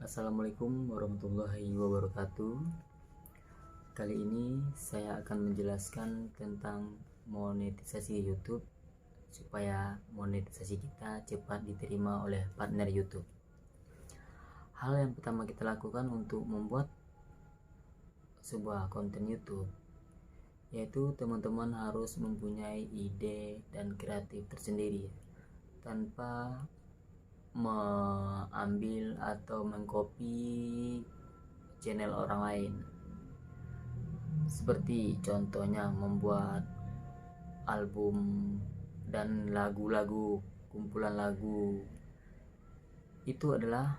Assalamualaikum warahmatullahi wabarakatuh. Kali ini saya akan menjelaskan tentang monetisasi YouTube supaya monetisasi kita cepat diterima oleh partner YouTube. Hal yang pertama kita lakukan untuk membuat sebuah konten YouTube, yaitu teman-teman harus mempunyai ide dan kreatif tersendiri tanpa mengambil atau mengcopy channel orang lain. Seperti contohnya membuat album dan lagu-lagu, kumpulan lagu. Itu adalah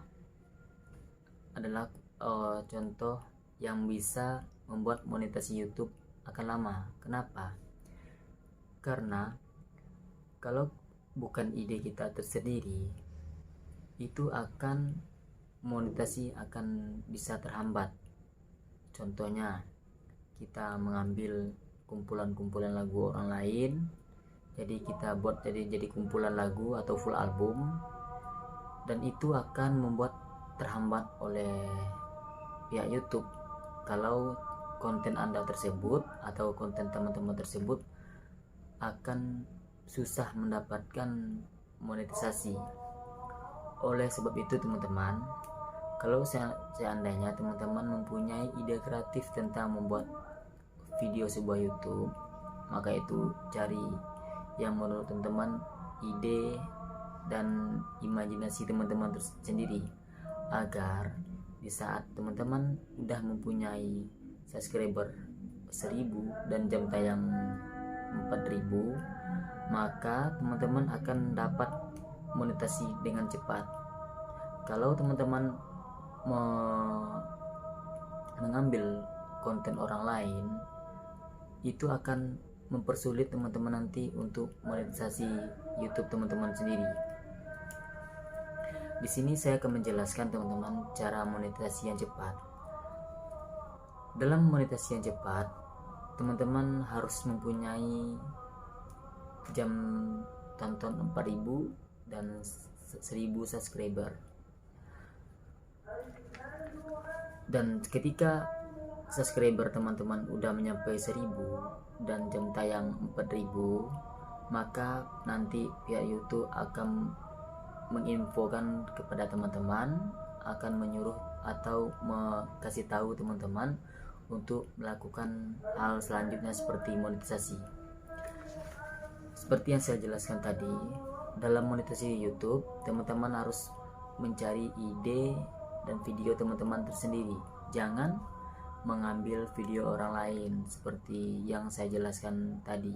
contoh yang bisa membuat monetasi YouTube akan lama. Kenapa? Karena kalau bukan ide kita tersendiri, itu akan monetasi akan bisa terhambat. Contohnya kita mengambil kumpulan-kumpulan lagu orang lain, jadi kita buat jadi kumpulan lagu atau full album, dan itu akan membuat terhambat oleh pihak YouTube kalau konten Anda tersebut atau konten teman-teman tersebut akan susah mendapatkan monetisasi. Oleh sebab itu teman-teman, kalau seandainya teman-teman mempunyai ide kreatif tentang membuat video sebuah YouTube, maka itu cari yang menurut teman-teman ide dan imajinasi teman-teman sendiri, agar di saat teman-teman udah mempunyai subscriber 1000 dan jam tayang 4000, maka teman-teman akan dapat monetasi dengan cepat. Kalau teman-teman mengambil konten orang lain, itu akan mempersulit teman-teman nanti untuk monetisasi YouTube teman-teman sendiri. Di sini saya akan menjelaskan teman-teman cara monetisasi yang cepat. Dalam monetisasi yang cepat, teman-teman harus mempunyai jam tonton 4000 dan 1000 subscriber. Dan ketika subscriber teman-teman udah menyampai 1000 dan jam tayang 4000, maka nanti pihak YouTube akan menginfokan kepada teman-teman, akan menyuruh atau kasih tahu teman-teman untuk melakukan hal selanjutnya seperti monetisasi. Seperti yang saya jelaskan tadi, dalam monetisasi YouTube, teman-teman harus mencari ide dan video teman-teman tersendiri. Jangan mengambil video orang lain seperti yang saya jelaskan tadi.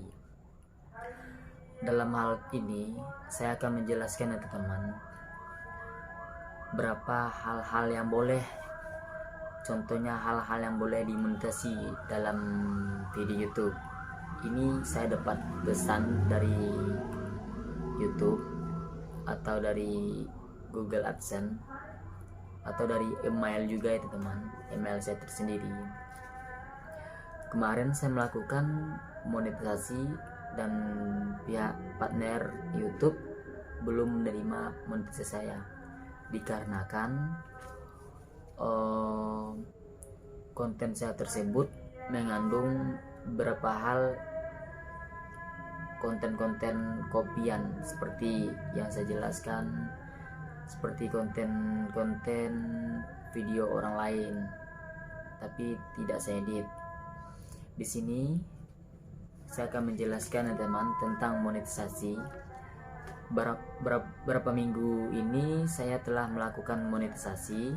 Dalam hal ini, saya akan menjelaskan ya teman-teman, berapa hal-hal yang boleh, contohnya hal-hal yang boleh dimonetisasi dalam video YouTube. Ini saya dapat pesan dari YouTube atau dari Google AdSense atau dari email juga ya teman-teman, email saya tersendiri. Kemarin saya melakukan monetisasi dan pihak partner YouTube belum menerima monetisasi saya, dikarenakan konten saya tersebut mengandung beberapa hal konten-konten kopian seperti yang saya jelaskan, seperti konten-konten video orang lain, tapi tidak saya edit. Di sini saya akan menjelaskan ya teman tentang monetisasi. Berapa minggu ini saya telah melakukan monetisasi,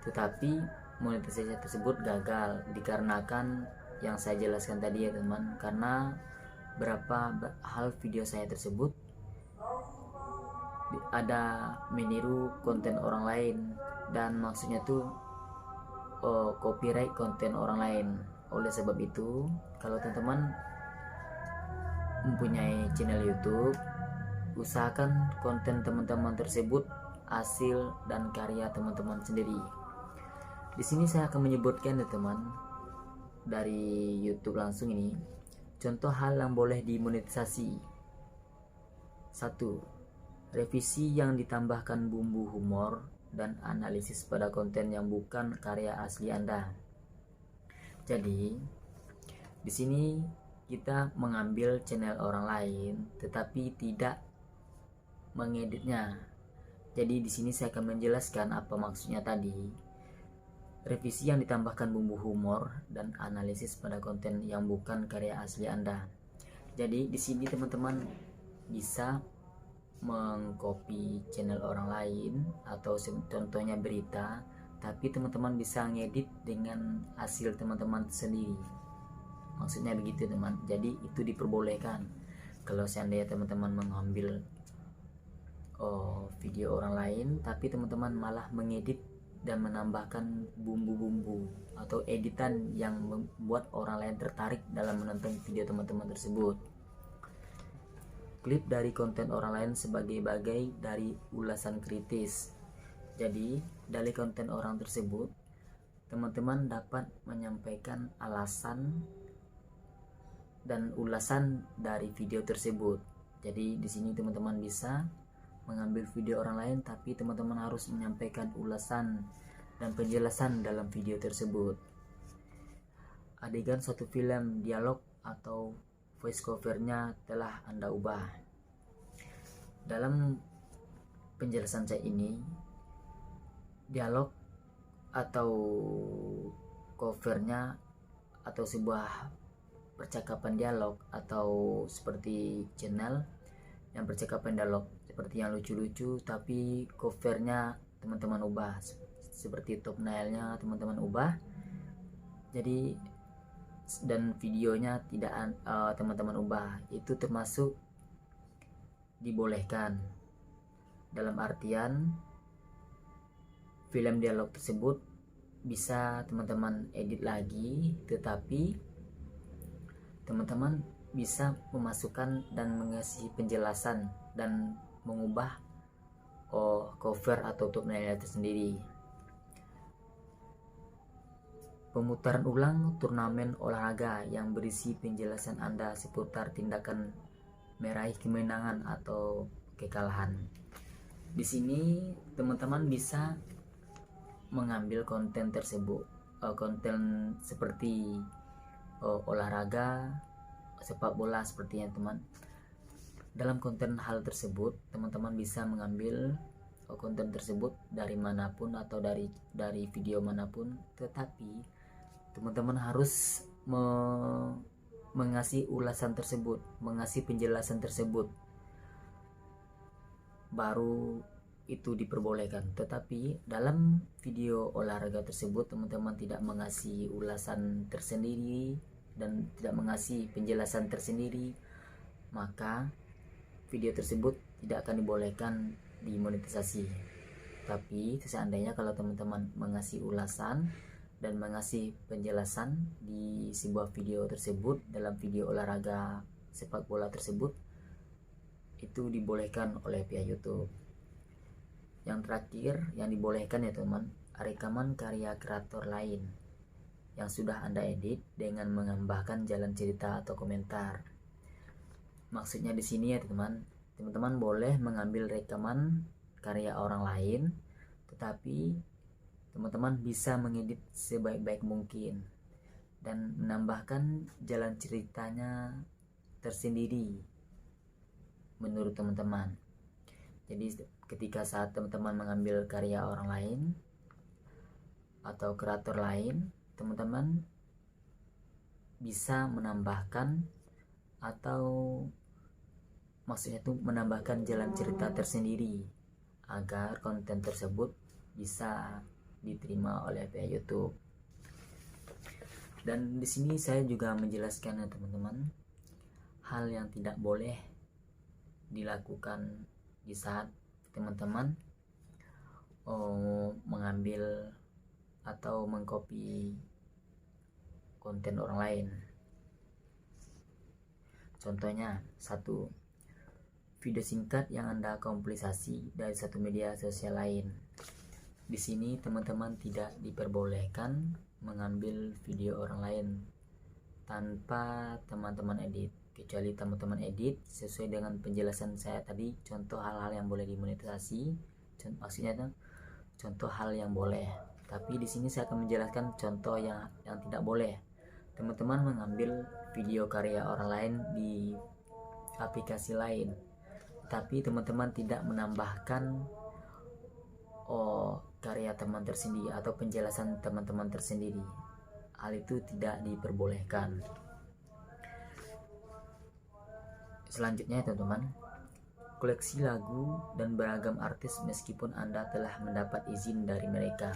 tetapi monetisasi tersebut gagal dikarenakan yang saya jelaskan tadi ya teman, karena berapa hal video saya tersebut ada meniru konten orang lain, dan maksudnya tuh copyright konten orang lain. Oleh sebab itu, kalau teman-teman mempunyai channel YouTube, usahakan konten teman-teman tersebut hasil dan karya teman-teman sendiri. Di sini saya akan menyebutkan ya teman, dari YouTube langsung ini, contoh hal yang boleh dimonetisasi. 1. Revisi yang ditambahkan bumbu humor dan analisis pada konten yang bukan karya asli Anda. Jadi di sini kita mengambil channel orang lain tetapi tidak mengeditnya. Jadi di sini saya akan menjelaskan apa maksudnya tadi. Revisi yang ditambahkan bumbu humor dan analisis pada konten yang bukan karya asli Anda. Jadi di sini teman-teman bisa mengcopy channel orang lain atau contohnya berita, tapi teman-teman bisa ngedit dengan hasil teman-teman sendiri. Maksudnya begitu teman. Jadi itu diperbolehkan. Kalau seandainya teman-teman mengambil video orang lain tapi teman-teman malah mengedit dan menambahkan bumbu-bumbu atau editan yang membuat orang lain tertarik dalam menonton video teman-teman tersebut. Klip dari konten orang lain sebagai bagai dari ulasan kritis. Jadi dari konten orang tersebut teman-teman dapat menyampaikan alasan dan ulasan dari video tersebut. Jadi di sini teman-teman bisa mengambil video orang lain tapi teman-teman harus menyampaikan ulasan dan penjelasan dalam video tersebut. Adegan suatu film, dialog atau voice covernya telah Anda ubah. Dalam penjelasan saya ini, dialog atau covernya atau sebuah percakapan dialog atau seperti channel yang percakapan dialog seperti yang lucu-lucu tapi covernya teman-teman ubah, seperti thumbnailnya teman-teman ubah, jadi dan videonya tidak teman-teman ubah, itu termasuk dibolehkan. Dalam artian film dialog tersebut bisa teman-teman edit lagi, tetapi teman-teman bisa memasukkan dan mengasih penjelasan dan mengubah cover atau thumbnail itu sendiri. Pemutaran ulang turnamen olahraga yang berisi penjelasan Anda seputar tindakan meraih kemenangan atau kekalahan. Di sini teman-teman bisa mengambil konten tersebut, konten seperti olahraga, sepak bola sepertinya teman. Dalam konten hal tersebut teman-teman bisa mengambil konten tersebut dari manapun atau dari video manapun, tetapi teman-teman harus mengasih ulasan tersebut, mengasih penjelasan tersebut, baru itu diperbolehkan. Tetapi dalam video olahraga tersebut teman-teman tidak mengasih ulasan tersendiri dan tidak mengasih penjelasan tersendiri, maka video tersebut tidak akan dibolehkan dimonetisasi. Tapi seandainya kalau teman-teman mengasih ulasan dan mengasih penjelasan di sebuah video tersebut, dalam video olahraga sepak bola tersebut, itu dibolehkan oleh pihak YouTube. Yang terakhir yang dibolehkan ya teman, rekaman karya kreator lain yang sudah Anda edit dengan menambahkan jalan cerita atau komentar. Maksudnya di sini ya teman-teman boleh mengambil rekaman karya orang lain, tetapi teman-teman bisa mengedit sebaik-baik mungkin dan menambahkan jalan ceritanya tersendiri menurut teman-teman. Jadi ketika saat teman-teman mengambil karya orang lain atau kreator lain, teman-teman bisa menambahkan atau maksudnya itu menambahkan jalan cerita tersendiri agar konten tersebut bisa diterima oleh pihak YouTube. Dan di sini saya juga menjelaskan ya teman-teman, hal yang tidak boleh dilakukan di saat teman-teman mengambil atau mengcopy konten orang lain. Contohnya, 1. Video singkat yang Anda kompilasi dari satu media sosial lain. Di sini teman-teman tidak diperbolehkan mengambil video orang lain tanpa teman-teman edit, kecuali teman-teman edit sesuai dengan penjelasan saya tadi, contoh hal-hal yang boleh dimonetisasi. Maksudnya contoh hal yang boleh. Tapi di sini saya akan menjelaskan contoh yang tidak boleh. Teman-teman mengambil video karya orang lain di aplikasi lain, tapi teman-teman tidak menambahkan karya teman tersendiri atau penjelasan teman-teman tersendiri. Hal itu tidak diperbolehkan. Selanjutnya teman-teman, koleksi lagu dan beragam artis meskipun Anda telah mendapat izin dari mereka.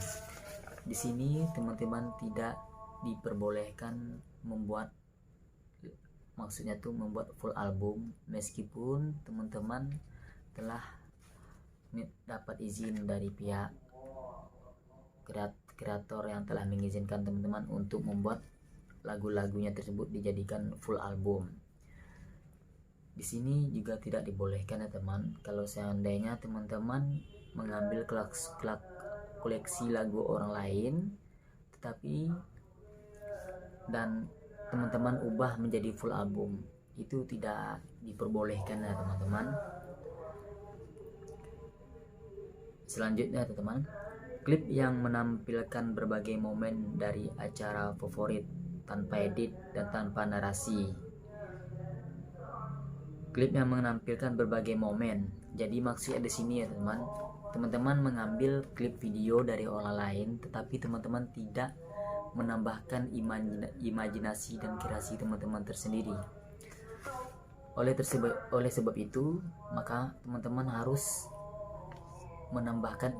Di sini teman-teman tidak diperbolehkan membuat, maksudnya tuh membuat full album meskipun teman-teman telah dapat izin dari pihak kreator yang telah mengizinkan teman-teman untuk membuat lagu-lagunya tersebut dijadikan full album. Di sini juga tidak dibolehkan ya teman, kalau seandainya teman-teman mengambil koleksi lagu orang lain tetapi dan teman-teman ubah menjadi full album, itu tidak diperbolehkan ya teman-teman. Selanjutnya teman-teman, klip yang menampilkan berbagai momen dari acara favorit tanpa edit dan tanpa narasi. Klip yang menampilkan berbagai momen. Jadi maksudnya di sini ya teman, teman-teman mengambil klip video dari orang lain, tetapi teman-teman tidak menambahkan imajinasi dan kreasi teman-teman tersendiri. Oleh sebab itu, maka teman-teman harus menambahkan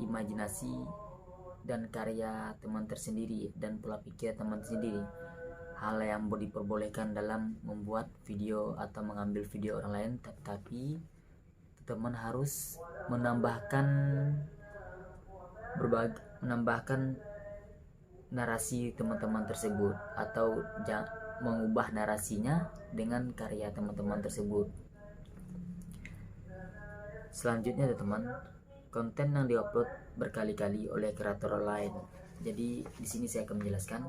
imajinasi dan karya teman tersendiri dan pola pikir teman sendiri. Hal yang diperbolehkan dalam membuat video atau mengambil video orang lain, tetapi teman harus menambahkan narasi teman-teman tersebut atau mengubah narasinya dengan karya teman-teman tersebut. Selanjutnya teman, konten yang diupload berkali-kali oleh kreator lain. Jadi di sini saya akan menjelaskan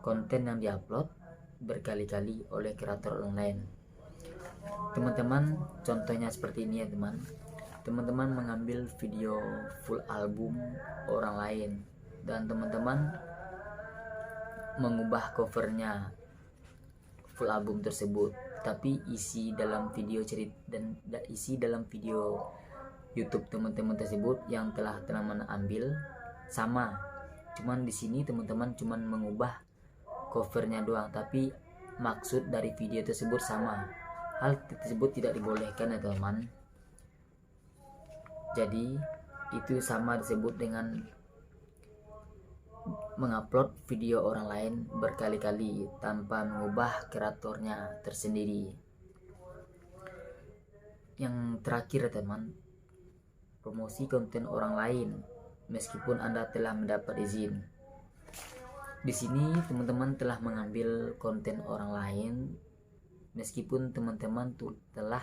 konten yang diupload berkali-kali oleh kreator lain. Teman-teman, contohnya seperti ini ya teman. Teman-teman mengambil video full album orang lain dan teman-teman mengubah covernya full album tersebut, tapi isi dalam video YouTube teman-teman tersebut yang telah ambil sama. Cuman di sini teman-teman cuman mengubah covernya doang, tapi maksud dari video tersebut sama. Hal tersebut tidak dibolehkan ya teman. Jadi itu sama disebut dengan mengupload video orang lain berkali-kali tanpa mengubah kreatornya tersendiri. Yang terakhir teman, promosi konten orang lain meskipun Anda telah mendapat izin. Di sini teman-teman telah mengambil konten orang lain meskipun teman-teman telah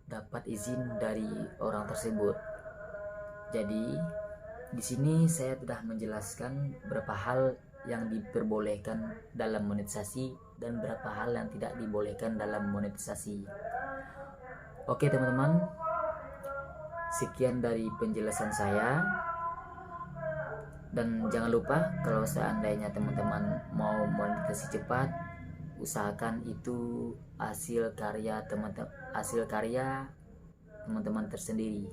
dapat izin dari orang tersebut. Jadi di sini saya telah menjelaskan berapa hal yang diperbolehkan dalam monetisasi dan berapa hal yang tidak dibolehkan dalam monetisasi. Oke teman-teman, sekian dari penjelasan saya. Dan jangan lupa kalau seandainya teman-teman mau monetisasi cepat, usahakan itu hasil karya teman-teman tersendiri.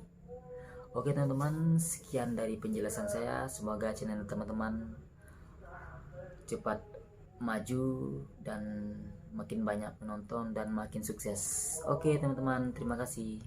Oke teman-teman, sekian dari penjelasan saya. Semoga channel teman-teman cepat maju dan makin banyak penonton dan makin sukses. Oke teman-teman, terima kasih.